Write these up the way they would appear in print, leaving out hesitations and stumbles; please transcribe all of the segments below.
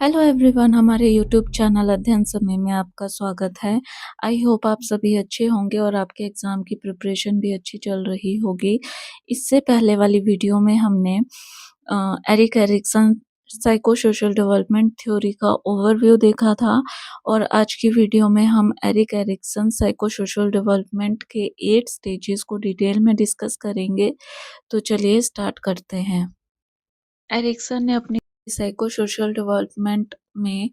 Hello everyone, हमारे YouTube channel अध्ययन समय में आपका स्वागत है। आई होप आप सभी अच्छे होंगे और आपके एग्ज़ाम की प्रिपरेशन भी अच्छी चल रही होगी। इससे पहले वाली वीडियो में हमने Erik Erikson psycho social development theory का ओवरव्यू देखा था और आज की वीडियो में हम Erik Erikson psycho social development के 8 स्टेजेस को डिटेल में डिस्कस करेंगे। तो चलिए स्टार्ट करते हैं। एरिक्सन ने अपनी साइको सोशल डेवलपमेंट में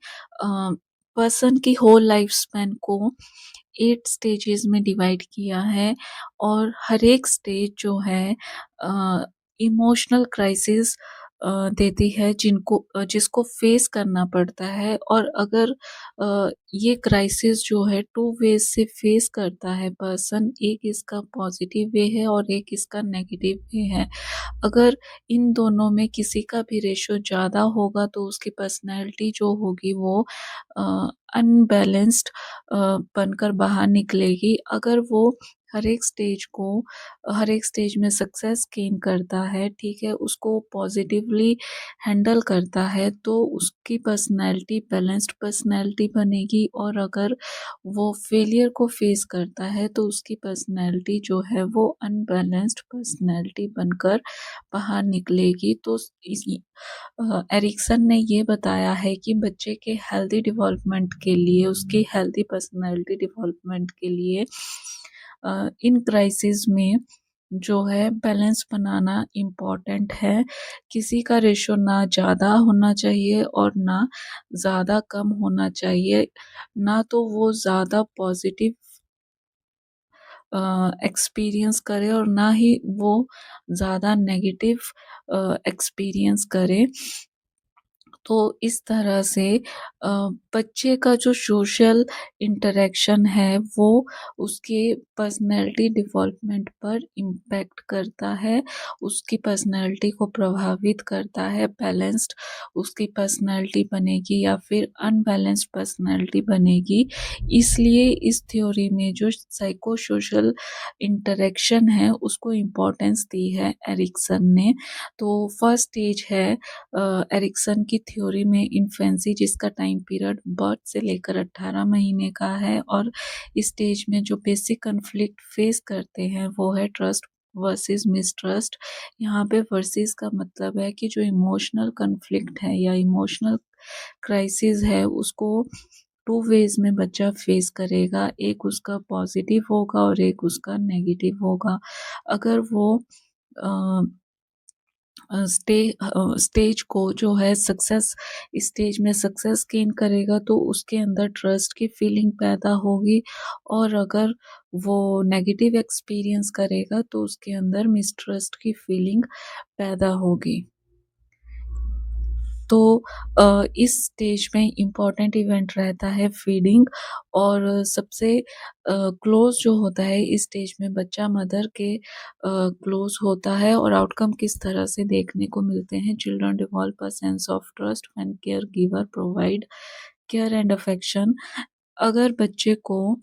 पर्सन की होल लाइफ स्पैन को 8 स्टेजेस में डिवाइड किया है और हर एक स्टेज जो है इमोशनल क्राइसिस देती है जिसको फेस करना पड़ता है। और अगर ये क्राइसिस जो है 2 वेज से फेस करता है पर्सन, एक इसका पॉजिटिव वे है और एक इसका नेगेटिव वे है। अगर इन दोनों में किसी का भी रेशो ज़्यादा होगा तो उसकी पर्सनैलिटी जो होगी वो अनबैलेंस्ड बनकर बाहर निकलेगी। अगर वो हर एक स्टेज में सक्सेस गेन करता है, ठीक है, उसको पॉजिटिवली हैंडल करता है तो उसकी पर्सनैलिटी बैलेंस्ड पर्सनैलिटी बनेगी। और अगर वो फेलियर को फेस करता है तो उसकी पर्सनैलिटी जो है वो अनबैलेंस्ड पर्सनैलिटी बनकर बाहर निकलेगी। तो एरिक्सन ने ये बताया है कि बच्चे के हेल्दी डेवलपमेंट के लिए, उसकी हेल्दी पर्सनैलिटी डेवलपमेंट के लिए इन क्राइसिस में जो है बैलेंस बनाना इम्पॉर्टेंट है। किसी का रेशो ना ज़्यादा होना चाहिए और ना ज़्यादा कम होना चाहिए। ना तो वो ज़्यादा पॉजिटिव एक्सपीरियंस करे और ना ही वो ज़्यादा नेगेटिव एक्सपीरियंस करे। तो इस तरह से बच्चे का जो सोशल इंटरेक्शन है वो उसके पर्सनैलिटी डेवलपमेंट पर इम्पैक्ट करता है, उसकी पर्सनैलिटी को प्रभावित करता है। बैलेंस्ड उसकी पर्सनैलिटी बनेगी या फिर अनबैलेंस्ड पर्सनैलिटी बनेगी। इसलिए इस थ्योरी में जो साइको सोशल इंटरेक्शन है उसको इम्पोर्टेंस दी है एरिक्सन ने। तो फर्स्ट स्टेज है एरिक्सन की थ्योरी में इन्फेंसी, जिसका टाइम पीरियड बर्थ से लेकर 18 महीने का है। और इस स्टेज में जो बेसिक कन्फ्लिक्ट फेस करते हैं वो है ट्रस्ट वर्सेस मिसट्रस्ट। यहाँ पे वर्सेस का मतलब है कि जो इमोशनल कन्फ्लिक्ट है या इमोशनल क्राइसिस है उसको 2 वेज में बच्चा फेस करेगा। एक उसका पॉजिटिव होगा और एक उसका नेगेटिव होगा। अगर वो अ स्टेज को जो है सक्सेस स्टेज में सक्सेस गेन करेगा तो उसके अंदर ट्रस्ट की फीलिंग पैदा होगी। और अगर वो नेगेटिव एक्सपीरियंस करेगा तो उसके अंदर मिसट्रस्ट की फीलिंग पैदा होगी। तो इस स्टेज में इम्पॉर्टेंट इवेंट रहता है फीडिंग। और सबसे क्लोज जो होता है इस स्टेज में बच्चा मदर के क्लोज होता है। और आउटकम किस तरह से देखने को मिलते हैं, children develop a sense of trust when care giver provide care and affection. अगर बच्चे को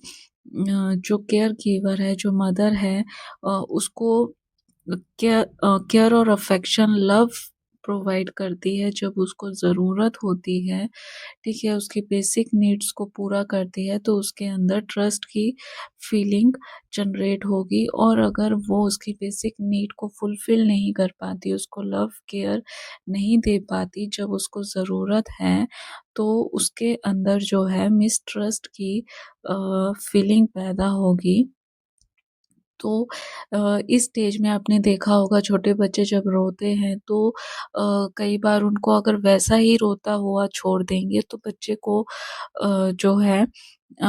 जो केयर गिवर है, जो मदर है, उसको केयर और अफेक्शन लव प्रोवाइड करती है जब उसको ज़रूरत होती है, ठीक है, उसकी बेसिक नीड्स को पूरा करती है तो उसके अंदर ट्रस्ट की फीलिंग जनरेट होगी। और अगर वो उसकी बेसिक नीड को फुलफ़िल नहीं कर पाती, उसको लव केयर नहीं दे पाती जब उसको ज़रूरत है, तो उसके अंदर जो है मिसट्रस्ट की फीलिंग पैदा होगी। तो इस स्टेज में आपने देखा होगा छोटे बच्चे जब रोते हैं तो कई बार उनको अगर वैसा ही रोता हुआ छोड़ देंगे तो बच्चे को जो है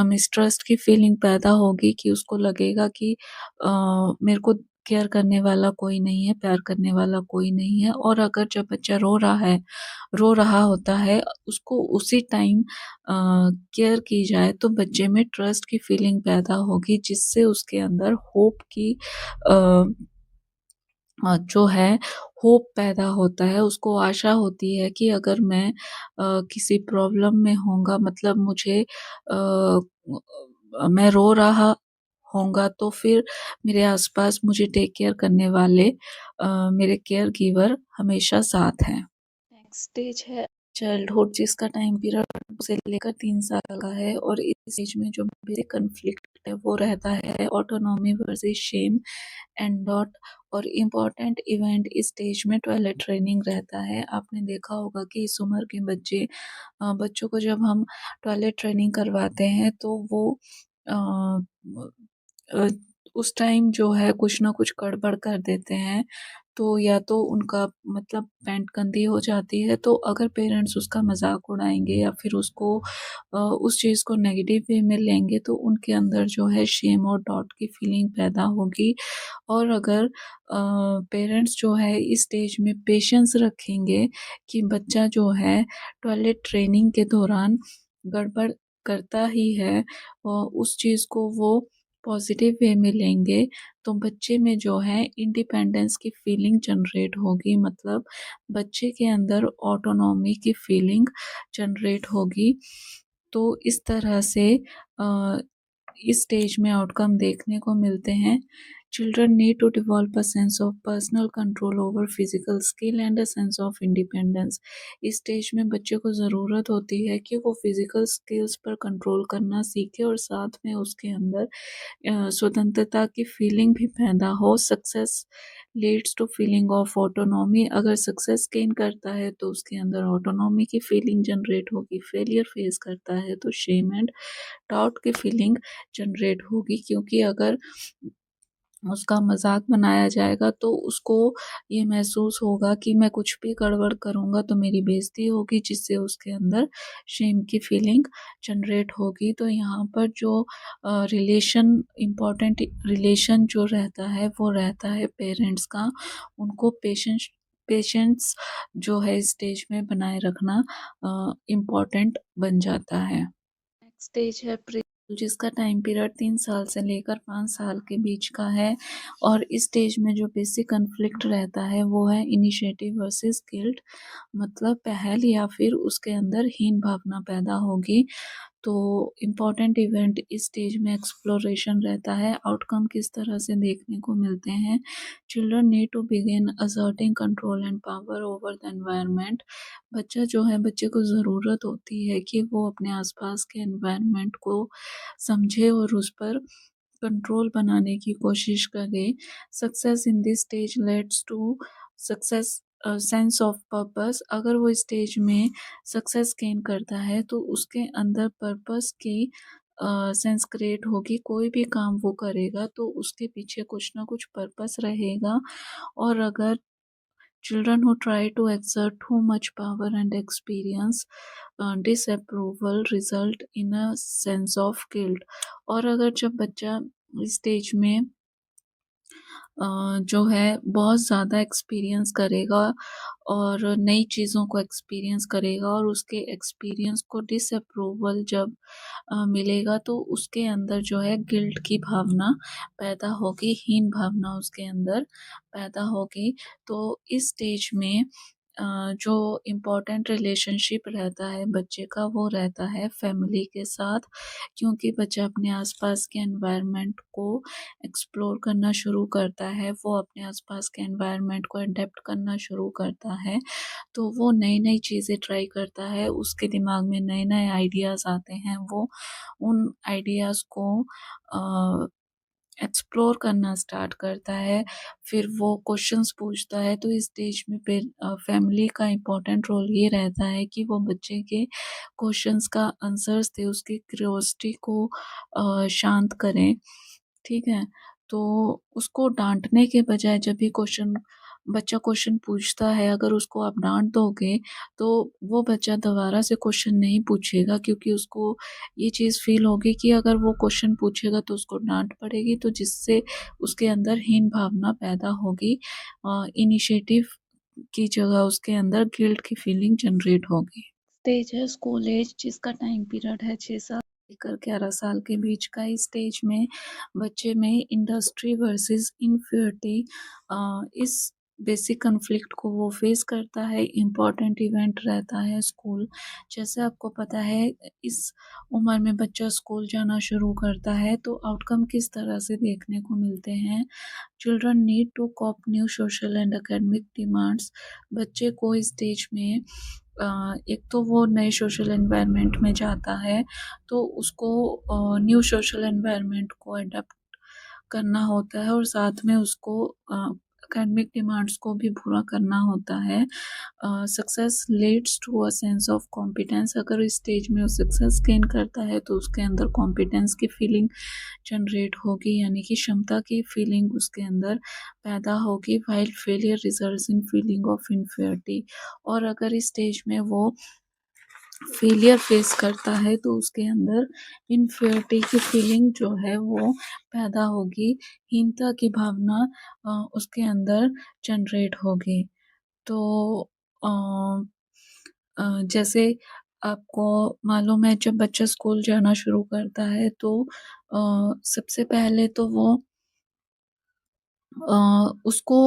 मिसट्रस्ट की फीलिंग पैदा होगी कि उसको लगेगा कि मेरे को केयर करने वाला कोई नहीं है, प्यार करने वाला कोई नहीं है। और अगर जब बच्चा रो रहा होता है, उसको उसी टाइम केयर की जाए तो बच्चे में ट्रस्ट की फीलिंग पैदा होगी जिससे उसके अंदर होप की अ जो है होप पैदा होता है। उसको आशा होती है कि अगर मैं किसी प्रॉब्लम में होऊँगा, मतलब मैं रो रहा होऊँगा तो फिर मेरे आस-पास मुझे टेक केयर करने वाले मेरे केयर गिवर हमेशा साथ हैं। नेक्स्ट स्टेज है चाइल्डहुड जिसका टाइम पीरियड से लेकर 3 साल का है और इस एज में जो बेसिक कॉन्फ्लिक्ट है वो रहता है autonomy versus shame and dot. और इम्पोर्टेंट इवेंट इस स्टेज में टॉयलेट ट्रेनिंग रहता है। आपने देखा होगा कि इस उम्र के बच्चों को जब हम टॉयलेट ट्रेनिंग करवाते हैं तो वो अ, अ, उस टाइम जो है कुछ ना कुछ गड़बड़ कर देते हैं। तो या तो उनका मतलब पैंट गंदी हो जाती है, तो अगर पेरेंट्स उसका मज़ाक उड़ाएँगे या फिर उसको उस चीज़ को नेगेटिव वे में लेंगे तो उनके अंदर जो है शेम और डॉट की फीलिंग पैदा होगी। और अगर पेरेंट्स जो है इस स्टेज में पेशेंस रखेंगे कि बच्चा जो है टॉयलेट ट्रेनिंग के दौरान गड़बड़ करता ही है और उस चीज़ को वो पॉजिटिव वे में लेंगे, तो बच्चे में जो है इंडिपेंडेंस की फीलिंग जनरेट होगी, मतलब बच्चे के अंदर ऑटोनॉमी की फीलिंग जनरेट होगी। तो इस तरह से अ, इस स्टेज में आउटकम देखने को मिलते हैं। Children need to develop a sense of personal control over physical skill and a sense of independence. इस स्टेज में बच्चे को ज़रूरत होती है कि वो फिजिकल स्किल्स पर कंट्रोल करना सीखे और साथ में उसके अंदर स्वतंत्रता की फीलिंग भी पैदा हो। Success leads to feeling of autonomy. अगर सक्सेस गेन करता है तो उसके अंदर ऑटोनॉमी की फीलिंग जनरेट होगी। फेलियर फेस करता है तो शेम एंड डाउट की फीलिंग जनरेट होगी, क्योंकि अगर उसका मज़ाक बनाया जाएगा तो उसको ये महसूस होगा कि मैं कुछ भी गड़बड़ करूँगा तो मेरी बेइज़्ती होगी, जिससे उसके अंदर शेम की फीलिंग जनरेट होगी। तो यहाँ पर जो रिलेशन इम्पोर्टेंट रिलेशन जो रहता है वो रहता है पेरेंट्स का। उनको पेशेंस जो है स्टेज में बनाए रखना इम्पोर्टेंट बन जाता है। नेक्स्ट स्टेज है प्री, जिसका टाइम पीरियड 3 साल से लेकर 5 साल के बीच का है। और इस स्टेज में जो बेसिक कॉन्फ्लिक्ट रहता है वो है इनिशिएटिव वर्सेस गिल्ट, मतलब पहल या फिर उसके अंदर हीन भावना पैदा होगी। तो इम्पॉर्टेंट इवेंट इस स्टेज में एक्सप्लोरेशन रहता है। आउटकम किस तरह से देखने को मिलते हैं। Children need to begin asserting control and power over the environment. बच्चा जो है बच्चे को ज़रूरत होती है कि वो अपने आसपास के एनवायरनमेंट को समझे और उस पर कंट्रोल बनाने की कोशिश करे। Success in this stage leads to success sense of purpose. अगर वो स्टेज में सक्सेस गेन करता है तो उसके अंदर पर्पस की सेंस क्रिएट होगी। कोई भी काम वो करेगा तो उसके पीछे कुछ ना कुछ पर्पस रहेगा। और अगर children who try to exert too much power and experience disapproval result in a sense of guilt। और अगर जब बच्चा स्टेज में जो है बहुत ज़्यादा एक्सपीरियंस करेगा और नई चीज़ों को एक्सपीरियंस करेगा और उसके एक्सपीरियंस को डिसअप्रूवल जब मिलेगा तो उसके अंदर जो है गिल्ट की भावना पैदा होगी, हीन भावना उसके अंदर पैदा होगी। तो इस स्टेज में जो इम्पोर्टेंट रिलेशनशिप रहता है बच्चे का वो रहता है फैमिली के साथ, क्योंकि बच्चा अपने आसपास के एनवायरनमेंट को एक्सप्लोर करना शुरू करता है, वो अपने आसपास के एनवायरनमेंट को अडेप्ट करना शुरू करता है। तो वो नई-नई चीज़ें ट्राई करता है, उसके दिमाग में नए-नए आइडियाज़ आते हैं, वो उन आइडियाज़ को अ, एक्सप्लोर करना स्टार्ट करता है। फिर वो क्वेश्चंस पूछता है, तो इस स्टेज में फैमिली का इम्पोर्टेंट रोल ये रहता है कि वो बच्चे के क्वेश्चंस का आंसर्स दें, उसकी क्यूरियोसिटी को शांत करें, ठीक है? तो उसको डाँटने के बजाय जब भी बच्चा क्वेश्चन पूछता है, अगर उसको आप डाँट दोगे, तो वो बच्चा दोबारा से क्वेश्चन नहीं पूछेगा, क्योंकि उसको ये चीज़ फ़ील होगी कि अगर वो क्वेश्चन पूछेगा तो उसको डाँट पड़ेगी, तो जिससे उसके अंदर हीन भावना पैदा होगी। इनिशिएटिव की जगह उसके अंदर गिल्ट की फीलिंग जनरेट होगी। स्टेज है स्कूल एज, जिसका टाइम पीरियड है 6 साल लेकर 11 साल के बीच का। इस स्टेज में बच्चे में इंडस्ट्री वर्सेस इन्फिनिटी इस बेसिक कॉन्फ्लिक्ट को वो फेस करता है। इम्पोर्टेंट इवेंट रहता है स्कूल। जैसे आपको पता है इस उम्र में बच्चा स्कूल जाना शुरू करता है, तो आउटकम किस तरह से देखने को मिलते हैं। Children need to cope new social and academic demands. बच्चे को इस स्टेज में एक तो वो नए सोशल एनवायरनमेंट में जाता है, तो उसको न्यू सोशल एनवायरनमेंट को अडॉप्ट करना होता है और साथ में उसको एकेडमिक डिमांड्स को भी पूरा करना होता है। Success leads to a sense of competence. अगर इस स्टेज में वो सक्सेस गेन करता है तो उसके अंदर कॉम्पिटेंस की फीलिंग जनरेट होगी, यानी कि क्षमता की फीलिंग उसके अंदर पैदा होगी। While failure results in feeling of inferiority. और अगर इस स्टेज में वो फेलियर फेस करता है तो उसके अंदर इन्फियरिटी की फीलिंग जो है वो पैदा होगी, हीनता की भावना उसके अंदर जनरेट होगी। तो अ जैसे आपको मालूम है, जब बच्चा स्कूल जाना शुरू करता है तो सबसे पहले तो वो उसको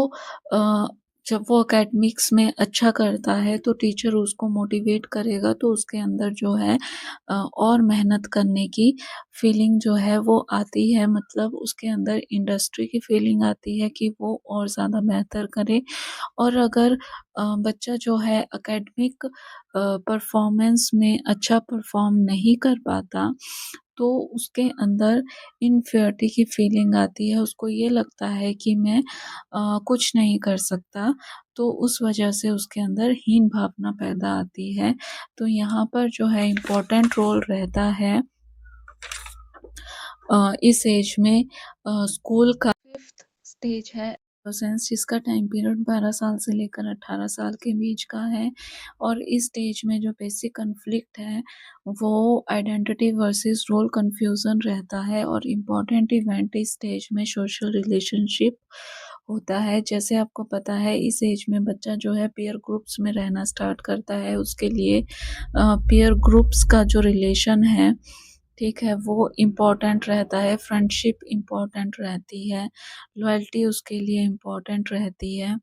अ, जब वो एकेडमिक्स में अच्छा करता है तो टीचर उसको मोटिवेट करेगा, तो उसके अंदर जो है और मेहनत करने की फीलिंग जो है वो आती है। मतलब उसके अंदर इंडस्ट्री की फीलिंग आती है कि वो और ज़्यादा बेहतर करे। और अगर बच्चा जो है एकेडमिक परफॉर्मेंस में अच्छा परफॉर्म नहीं कर पाता, तो उसके अंदर इन्फियरिटी की फीलिंग आती है। उसको ये लगता है कि मैं कुछ नहीं कर सकता, तो उस वजह से उसके अंदर हीन भावना पैदा आती है। तो यहाँ पर जो है इम्पोर्टेंट रोल रहता है इस एज में स्कूल का 5th स्टेज है एडोलेसेंस, जिसका टाइम पीरियड 12 साल से लेकर 18 साल के बीच का है। और इस स्टेज में जो बेसिक कॉन्फ्लिक्ट है वो आइडेंटिटी वर्सेस रोल कन्फ्यूज़न रहता है। और इम्पोर्टेंट इवेंट इस स्टेज में सोशल रिलेशनशिप होता है। जैसे आपको पता है, इस एज में बच्चा जो है पीयर ग्रुप्स में रहना स्टार्ट करता है। उसके लिए पीयर ग्रुप्स का जो रिलेशन है, ठीक है, वो इम्पोर्टेंट रहता है, फ्रेंडशिप इम्पोर्टेंट रहती है, लॉयल्टी उसके लिए इम्पोर्टेंट रहती है।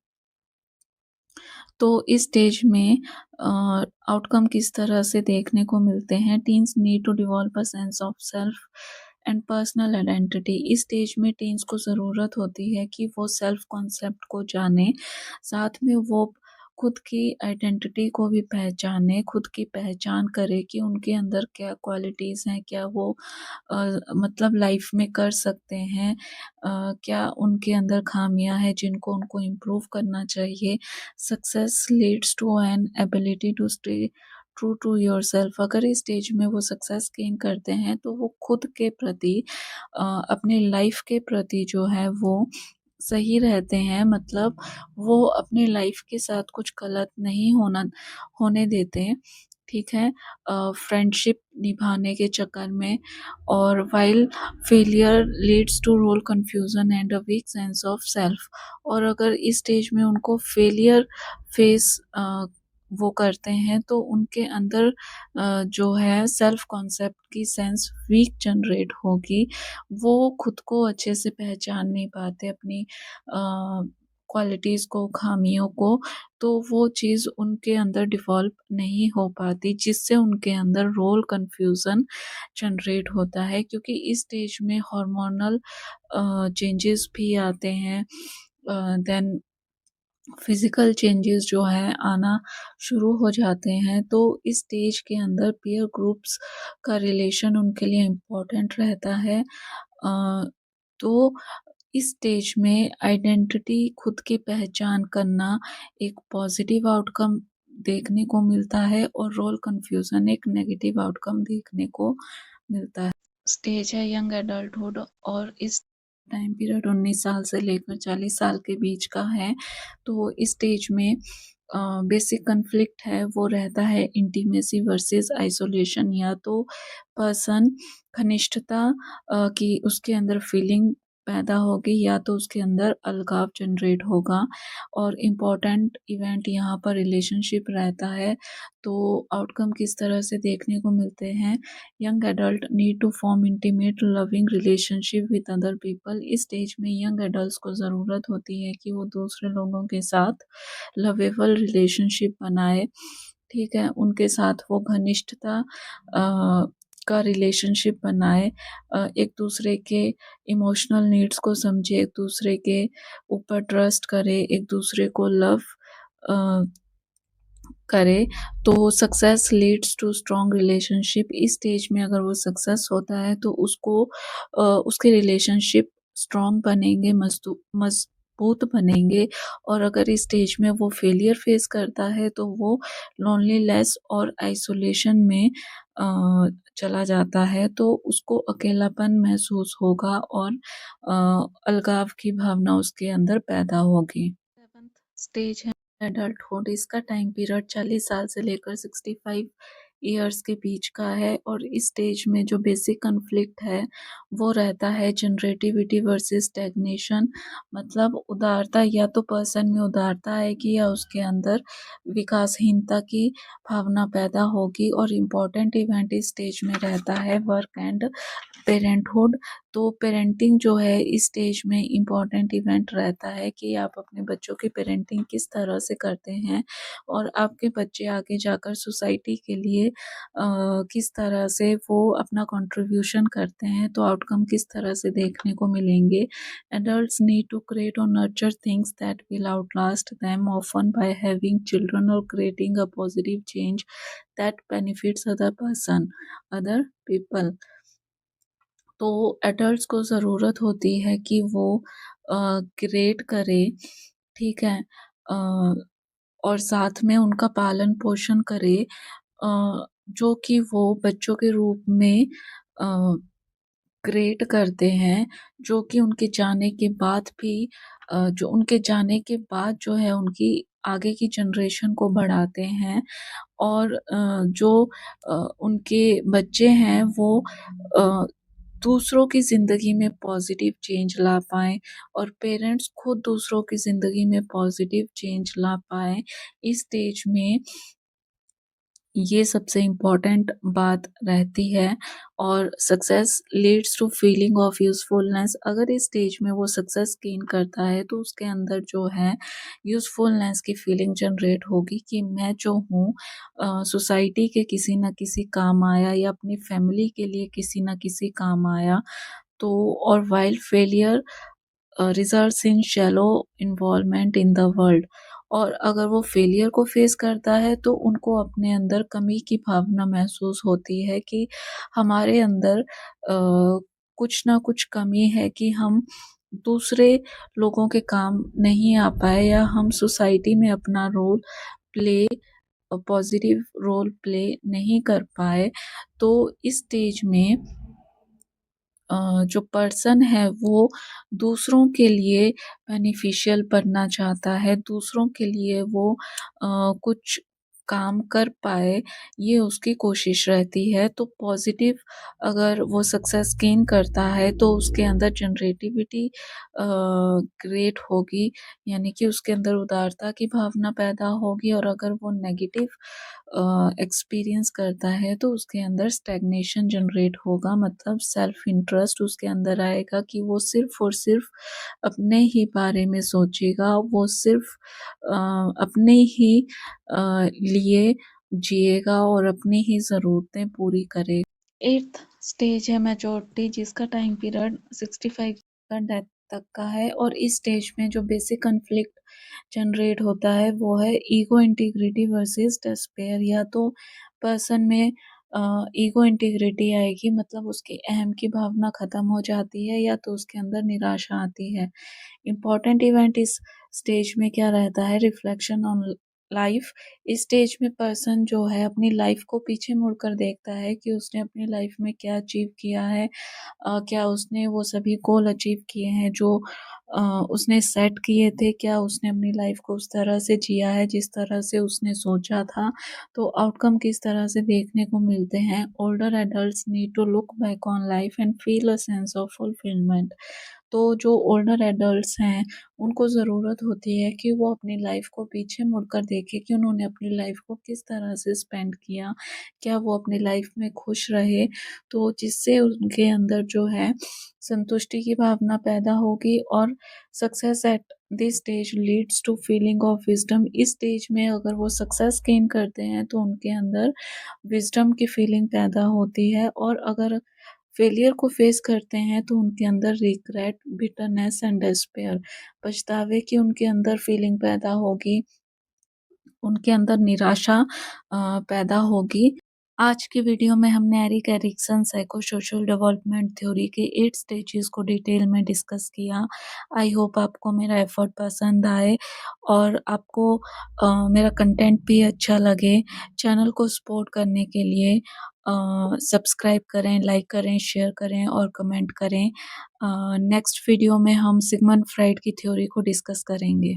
तो इस स्टेज में आउटकम किस तरह से देखने को मिलते हैं? Teens need to develop a sense of self and personal identity. इस स्टेज में टीन्स को ज़रूरत होती है कि वो सेल्फ कॉन्सेप्ट को जाने, साथ में वो खुद की आइडेंटिटी को भी पहचाने, खुद की पहचान करे कि उनके अंदर क्या क्वालिटीज़ हैं, क्या वो मतलब लाइफ में कर सकते हैं, क्या उनके अंदर खामियां हैं जिनको उनको इम्प्रूव करना चाहिए। Success leads to an ability to stay true to yourself. अगर इस स्टेज में वो सक्सेस गेन करते हैं तो वो खुद के प्रति अपने लाइफ के प्रति जो है वो सही रहते हैं। मतलब वो अपने लाइफ के साथ कुछ गलत नहीं होने देते, ठीक है, फ्रेंडशिप निभाने के चक्कर में। और while failure leads to role confusion and a weak sense of self. और अगर इस स्टेज में उनको फेलियर फेस वो करते हैं तो उनके अंदर जो है सेल्फ कॉन्सेप्ट की सेंस वीक जनरेट होगी। वो खुद को अच्छे से पहचान नहीं पाते, अपनी क्वालिटीज़ को, खामियों को। तो वो चीज़ उनके अंदर डेवलप नहीं हो पाती, जिससे उनके अंदर रोल कन्फ्यूज़न जनरेट होता है। क्योंकि इस स्टेज में हार्मोनल चेंजेस भी आते हैं, देन फिजिकल चेंजेस जो है आना शुरू हो जाते हैं। तो इस स्टेज के अंदर पीयर ग्रुप्स का रिलेशन उनके लिए इम्पोर्टेंट रहता है। तो इस स्टेज में आइडेंटिटी, खुद की पहचान करना एक पॉजिटिव आउटकम देखने को मिलता है और रोल कन्फ्यूज़न एक नेगेटिव आउटकम देखने को मिलता है। स्टेज है यंग एडल्टहुड, और इस टाइम पीरियड 19 साल से लेकर 40 साल के बीच का है। तो इस स्टेज में बेसिक कॉन्फ्लिक्ट है वो रहता है इंटीमेसी वर्सेस आइसोलेशन। या तो पर्सन घनिष्ठता की उसके अंदर फीलिंग पैदा होगी, या तो उसके अंदर अलगाव जनरेट होगा। और इम्पोर्टेंट इवेंट यहाँ पर रिलेशनशिप रहता है। तो आउटकम किस तरह से देखने को मिलते हैं? Young adult need to form intimate loving relationship with other people. इस स्टेज में यंग एडल्ट्स को ज़रूरत होती है कि वो दूसरे लोगों के साथ लवेबल रिलेशनशिप बनाए, ठीक है, उनके साथ वो घनिष्ठता का रिलेशनशिप बनाए, एक दूसरे के इमोशनल नीड्स को समझे, एक दूसरे के ऊपर ट्रस्ट करे, एक दूसरे को लव करे तो success leads to strong relationship. इस स्टेज में अगर वो सक्सेस होता है तो उसको उसके रिलेशनशिप स्ट्रॉन्ग बनेंगे, मजबूत बनेंगे। और अगर इस स्टेज में वो फेलियर फेस करता है तो वो लोनलीनेस और आइसोलेशन में चला जाता है, तो उसको अकेलापन महसूस होगा और अलगाव की भावना उसके अंदर पैदा होगी। 7th स्टेज है एडल्टहुड। इसका टाइम पीरियड 40 साल से लेकर 65 ईयर्स के बीच का है और इस स्टेज में जो बेसिक कॉन्फ्लिक्ट है वो रहता है जनरेटिविटी वर्सेस स्टैग्नेशन। मतलब उदारता, या तो पर्सन में उदारता आएगी या उसके अंदर विकासहीनता की भावना पैदा होगी। और इम्पोर्टेंट इवेंट इस स्टेज में रहता है वर्क एंड पेरेंटहुड। तो पेरेंटिंग जो है इस स्टेज में इम्पोर्टेंट इवेंट रहता है कि आप अपने बच्चों की पेरेंटिंग किस तरह से करते हैं और आपके बच्चे आगे जाकर सोसाइटी के लिए किस तरह से वो अपना कंट्रीब्यूशन करते हैं, तो आउटकम किस तरह से देखने को मिलेंगे। एडल्ट्स नीड टू क्रिएट और nurture things that will outlast them, often by having children और creating a positive change that benefits other person, other people. तो एडल्ट्स को ज़रूरत होती है कि वो क्रिएट करे, ठीक है? और साथ में उनका पालन-पोषण करे, जो कि वो बच्चों के रूप में अ, क्रिएट करते हैं, जो कि उनके जाने के बाद भी जो उनके जाने के बाद जो है उनकी आगे की जनरेशन को बढ़ाते हैं। और जो उनके बच्चे हैं वो अ, दूसरों की ज़िंदगी में पॉज़िटिव चेंज ला पाएँ और पेरेंट्स खुद दूसरों की ज़िंदगी में पॉज़िटिव चेंज ला पाएँ। इस स्टेज में ये सबसे इम्पोर्टेंट बात रहती है। और success leads to feeling of usefulness. अगर इस स्टेज में वो सक्सेस गेन करता है तो उसके अंदर जो है यूज़फुलनेस की फीलिंग जनरेट होगी कि मैं जो हूँ सोसाइटी के किसी न किसी काम आया या अपनी फैमिली के लिए किसी न किसी काम आया। तो और while failure results in shallow involvement in the world. और अगर वो फेलियर को फेस करता है तो उनको अपने अंदर कमी की भावना महसूस होती है कि हमारे अंदर कुछ ना कुछ कमी है कि हम दूसरे लोगों के काम नहीं आ पाए या हम सोसाइटी में अपना role play positive role play नहीं कर पाए। तो इस स्टेज में जो पर्सन है वो दूसरों के लिए बेनिफिशियल बनना चाहता है, दूसरों के लिए वो कुछ काम कर पाए, ये उसकी कोशिश रहती है। तो पॉज़िटिव अगर वो सक्सेस गेन करता है तो उसके अंदर जनरेटिविटी क्रिएट होगी, यानी कि उसके अंदर उदारता की भावना पैदा होगी। और अगर वो नेगेटिव एक्सपीरियंस करता है तो उसके अंदर स्टैग्नेशन जनरेट होगा, मतलब सेल्फ इंटरेस्ट उसके अंदर आएगा कि वो सिर्फ़ और सिर्फ़ अपने ही बारे में सोचेगा, वो सिर्फ़ अपने ही लिए जिएगा और अपनी ही ज़रूरतें पूरी करेगा। 8th स्टेज है मैच्योरिटी, जिसका टाइम पीरियड 65 का डेथ तक का है। और इस स्टेज में जो बेसिक कॉन्फ्लिक्ट जनरेट होता है वो है ईगो इंटीग्रिटी वर्सेस डिस्पेयर। या तो पर्सन में ईगो इंटीग्रिटी आएगी, मतलब उसकी अहम की भावना खत्म हो जाती है, या तो उसके अंदर निराशा आती है। इम्पोर्टेंट इवेंट इस स्टेज में क्या रहता है, रिफ्लेक्शन ऑन लाइफ। इस स्टेज में पर्सन जो है अपनी लाइफ को पीछे मुड़कर देखता है कि उसने अपनी लाइफ में क्या अचीव किया है, क्या उसने वो सभी गोल अचीव किए हैं जो अ, उसने सेट किए थे, क्या उसने अपनी लाइफ को उस तरह से जिया है जिस तरह से उसने सोचा था, तो आउटकम किस तरह से देखने को मिलते हैं। Older adults need to look back on life and feel a sense of fulfilment. तो जो ओल्डर एडल्ट्स हैं, उनको ज़रूरत होती है कि वो अपनी लाइफ़ को पीछे मुड़कर देखें कि उन्होंने अपनी लाइफ़ को किस तरह से स्पेंड किया, क्या वो अपनी लाइफ़ में खुश रहे, तो जिससे उनके अंदर जो है संतुष्टि की भावना पैदा होगी। और success at this stage leads to feeling of wisdom. इस स्टेज में अगर वो सक्सेस गेन करते हैं तो उनके अंदर विज़डम की फीलिंग पैदा होती है। और अगर फेलियर को फेस करते हैं तो उनके अंदर रिग्रेट, बिटरनेस एंड डिस्पेयर, पछतावे की उनके अंदर फीलिंग पैदा होगी। उनके अंदर निराशा पैदा होगी। आज की वीडियो में हमने Erik Erikson psychosocial development theory के 8 स्टेजेस को डिटेल में डिस्कस किया। आई होप आपको मेरा एफर्ट पसंद आए और आपको मेरा कंटेंट भी अच्छा लगे। चैनल को सपोर्ट करने के लिए सब्सक्राइब करें, लाइक करें, शेयर करें और कमेंट करें। नेक्स्ट वीडियो में हम सिगमंड फ्राइड की थ्योरी को डिस्कस करेंगे।